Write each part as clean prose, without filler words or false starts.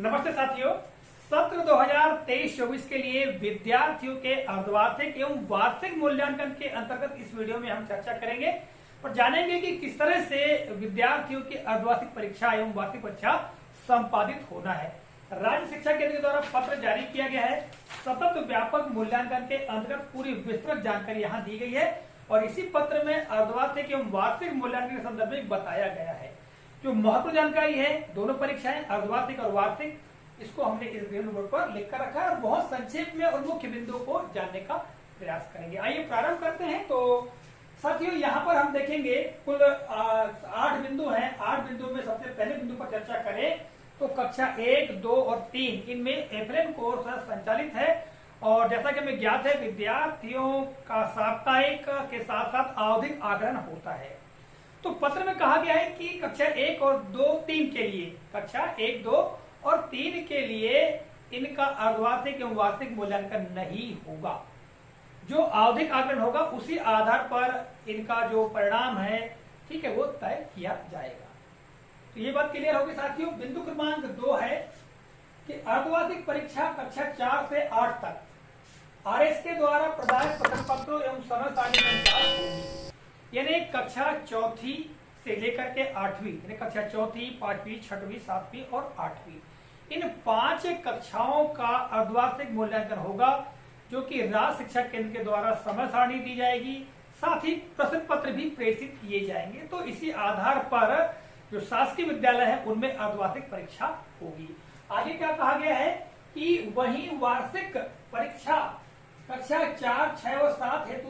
नमस्ते साथियों, सत्र 2023-24 के लिए विद्यार्थियों के अर्धवार्षिक एवं वार्षिक मूल्यांकन के अंतर्गत इस वीडियो में हम चर्चा करेंगे और जानेंगे कि किस तरह से विद्यार्थियों की अर्धवार्षिक परीक्षा एवं वार्षिक परीक्षा संपादित होना है। राज्य शिक्षा केंद्र के द्वारा पत्र जारी किया गया है। सतत व्यापक मूल्यांकन के अंतर्गत पूरी विस्तृत जानकारी यहाँ दी गई है और इसी पत्र में अर्धवार्षिक एवं वार्षिक मूल्यांकन के संदर्भ में बताया गया है। जो महत्वपूर्ण जानकारी है, दोनों परीक्षाएं अर्धवार्षिक और वार्षिक, इसको हमने इस ग्रीन बोर्ड पर लिखकर रखा है और बहुत संक्षेप में और मुख्य बिंदुओं को जानने का प्रयास करेंगे। आइए प्रारंभ करते हैं। तो साथियों, यहाँ पर हम देखेंगे कुल 8 बिंदु हैं। 8 बिंदुओं में सबसे पहले बिंदु पर चर्चा करें तो कक्षा 1, 2 और 3 इनमें एफएलएन कोर्स संचालित है और जैसा कि हमें ज्ञात है, विद्यार्थियों का साप्ताहिक के साथ साथ आवधिक आकलन होता है। तो पत्र में कहा गया है कि कक्षा 1 और 2, 3 के लिए, कक्षा 1, 2 और 3 के लिए इनका अर्धवार्षिक एवं वार्षिक मूल्यांकन नहीं होगा। जो आवधिक आकलन होगा उसी आधार पर इनका जो परिणाम है, ठीक है, वो तय किया जाएगा। तो ये बात क्लियर होगी साथियों। बिंदु क्रमांक 2 है कि अर्धवार्षिक परीक्षा कक्षा 4 से 8 तक आरएस के द्वारा प्रदान प्रश्न पत्रों एवं समय सारणी के अनुसार होगी। यानी कक्षा 4वीं से लेकर के 8वीं, यानी कक्षा 4वीं, 5वीं, 6वीं, 7वीं और 8वीं, इन 5 कक्षाओं का अर्धवार्षिक मूल्यांकन होगा, जो कि राज्य शिक्षा केंद्र के द्वारा समय सारणी दी जाएगी, साथ ही प्रश्न पत्र भी प्रेषित किए जाएंगे। तो इसी आधार पर जो शासकीय विद्यालय है उनमें अर्धवार्षिक परीक्षा होगी। आगे क्या कहा गया है कि वही वार्षिक परीक्षा कक्षा 4, 6 और 7 हेतु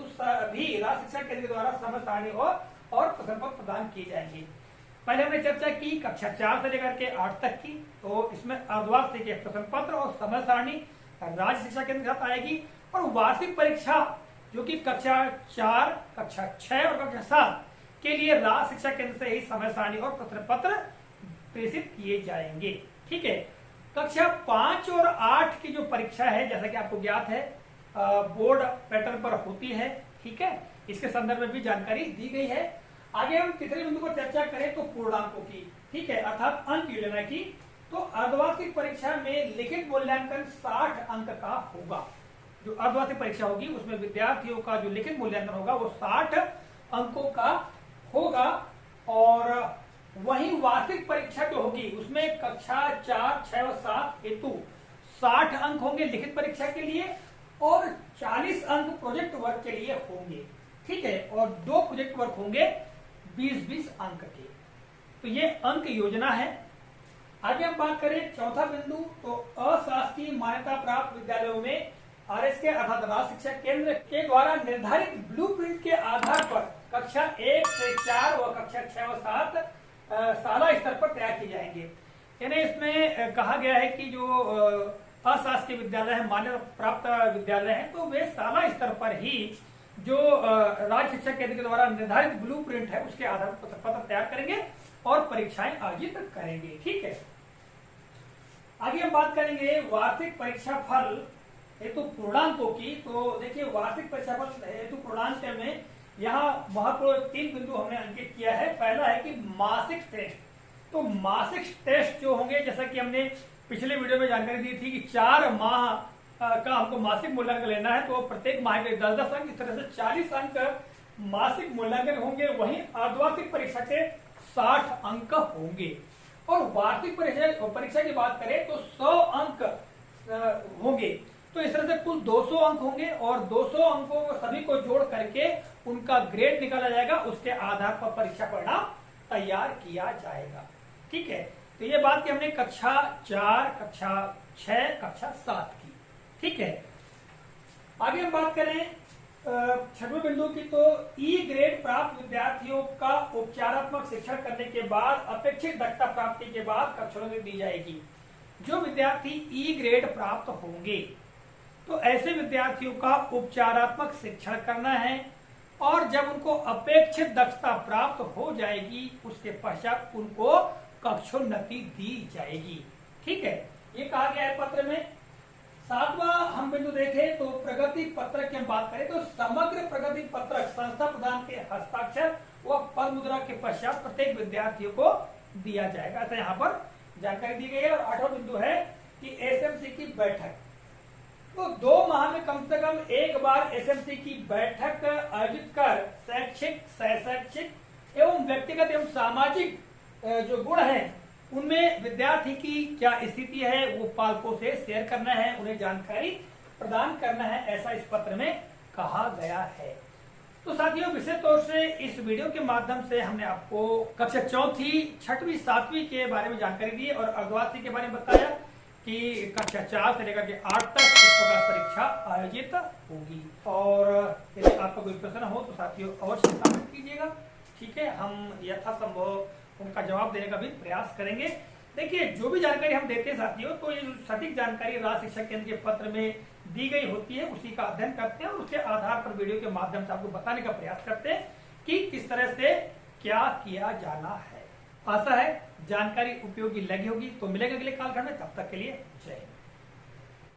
भी राज्य शिक्षा केंद्र के द्वारा समय सारणी और प्रश्न पत्र प्रदान किए जाएंगे। पहले हमने चर्चा की कक्षा 4 से लेकर के 8 तक की, तो इसमें अर्धवार्षिक प्रश्न पत्र और समय सारणी राज्य शिक्षा केंद्र के साथ आएगी और वार्षिक परीक्षा जो कि कक्षा 4, कक्षा 6 और कक्षा 7 के लिए राज्य शिक्षा केंद्र से ही समय सारणी और प्रश्न पत्र प्रेषित किए जाएंगे। ठीक है। कक्षा 5 और 8 की जो परीक्षा है, जैसा कि आपको ज्ञात है, बोर्ड पैटर्न पर होती है। ठीक है, इसके संदर्भ में भी जानकारी दी गई है। आगे हम तीसरे बिंदु पर चर्चा करें तो पूर्णांकों की, ठीक है, अर्थात अंक योजना की। तो अर्धवार्षिक परीक्षा में लिखित मूल्यांकन 60 अंक का होगा। जो अर्धवार्षिक परीक्षा होगी उसमें विद्यार्थियों का जो लिखित मूल्यांकन होगा वो 60 अंकों का होगा और वही वार्षिक परीक्षा जो होगी उसमें कक्षा 4, 6 और 7 हेतु 60 अंक होंगे लिखित परीक्षा के लिए और 40 अंक प्रोजेक्ट वर्क के लिए होंगे। ठीक है, और 2 प्रोजेक्ट वर्क होंगे 20-20 अंक के। तो ये अंक योजना है। आगे हम बात करें चौथा बिंदु, तो अशासकीय मान्यता प्राप्त विद्यालयों में आरएस के अर्थात राज्य शिक्षा केंद्र के द्वारा निर्धारित ब्लूप्रिंट के आधार पर कक्षा 1 से 4 व कक्षा 6 और 7 शाला स्तर पर तैयार किए जाएंगे। यानी इसमें कहा गया है कि जो अशासकीय विद्यालय है, मान्यता प्राप्त विद्यालय है, तो वे शाला स्तर पर ही जो राज्य शिक्षा केंद्र के द्वारा निर्धारित ब्लूप्रिंट है उसके आधार पर पत्र तैयार करेंगे और परीक्षाएं आयोजित करेंगे। ठीक है। आगे हम बात करेंगे वार्षिक परीक्षा फल हेतु पूर्णांकों की। तो देखिए, वार्षिक परीक्षा फल हेतु पूर्णांक में यहाँ महत्वपूर्ण 3 बिंदु हमने अंकित किया है। पहला है कि मासिक टेस्ट। तो मासिक टेस्ट जो होंगे, जैसा कि हमने पिछले वीडियो में जानकारी दी थी कि 4 माह का हमको मासिक मूल्यांकन लेना है, तो प्रत्येक माह के 10-10 अंक, इस तरह से 40 अंक मासिक मूल्यांकन होंगे। वहीं अर्धवार्षिक परीक्षा के 60 अंक होंगे और वार्षिक परीक्षा की बात करें तो 100 अंक होंगे। तो इस तरह से कुल 200 अंक होंगे और 200 अंकों को सभी को जोड़ करके उनका ग्रेड निकाला जाएगा। उसके आधार पर परीक्षा परिणाम तैयार किया जाएगा। ठीक है। तो ये बात की हमने कक्षा 4, कक्षा 6, कक्षा 7 की। ठीक है। आगे हम बात करें 6वें बिंदु की, तो ई ग्रेड प्राप्त विद्यार्थियों का उपचारात्मक शिक्षण करने के बाद अपेक्षित दक्षता प्राप्ति के बाद कक्षाओं में दी जाएगी। जो विद्यार्थी ई ग्रेड प्राप्त होंगे तो ऐसे विद्यार्थियों का उपचारात्मक शिक्षण करना है और जब उनको अपेक्षित दक्षता प्राप्त हो जाएगी उसके पश्चात उनको कक्षोन्नति दी जाएगी। ठीक है, ये कहा गया है पत्र में। 7वां हम बिंदु देखें तो प्रगति पत्रक की हम बात करें तो समग्र प्रगति पत्रक संस्था प्रधान के हस्ताक्षर व पद मुद्रा के पश्चात प्रत्येक विद्यार्थियों को दिया जाएगा, ऐसा यहाँ पर जानकारी दी गई है। और 8वां बिंदु है कि एसएमसी की बैठक, तो 2 माह में कम से कम एक बार एसएमसी की बैठक आयोजित कर शैक्षिक, शैक्षिक एवं व्यक्तिगत एवं सामाजिक जो गुण है उनमें विद्यार्थी की क्या स्थिति है वो पालकों से शेयर करना है, उन्हें जानकारी प्रदान करना है, ऐसा इस पत्र में कहा गया है। तो साथियों, विशेष तौर से इस वीडियो के माध्यम से हमने आपको कक्षा 4वीं, 6वीं, 7वीं के बारे में जानकारी दी और अर्धवार्षिक के बारे में बताया कि कक्षा 4 से लेकर के 8 तक इस प्रकार परीक्षा आयोजित होगी। और यदि आपका कोई प्रश्न हो तो साथियों अवश्य कमेंट कीजिएगा, ठीक है। हम यथासंभव उनका जवाब देने का भी प्रयास करेंगे। देखिए, जो भी जानकारी हम देते हैं साथियों, तो ये सटीक जानकारी राज्य शिक्षा केंद्र के पत्र में दी गई होती है, उसी का अध्ययन करते हैं और उसके आधार पर वीडियो के माध्यम से आपको बताने का प्रयास करते हैं कि किस तरह से क्या किया जाना है। आशा है जानकारी उपयोगी लगी होगी। तो मिलेगा अगले कालखंड में, तब तक के लिए जय हिंद।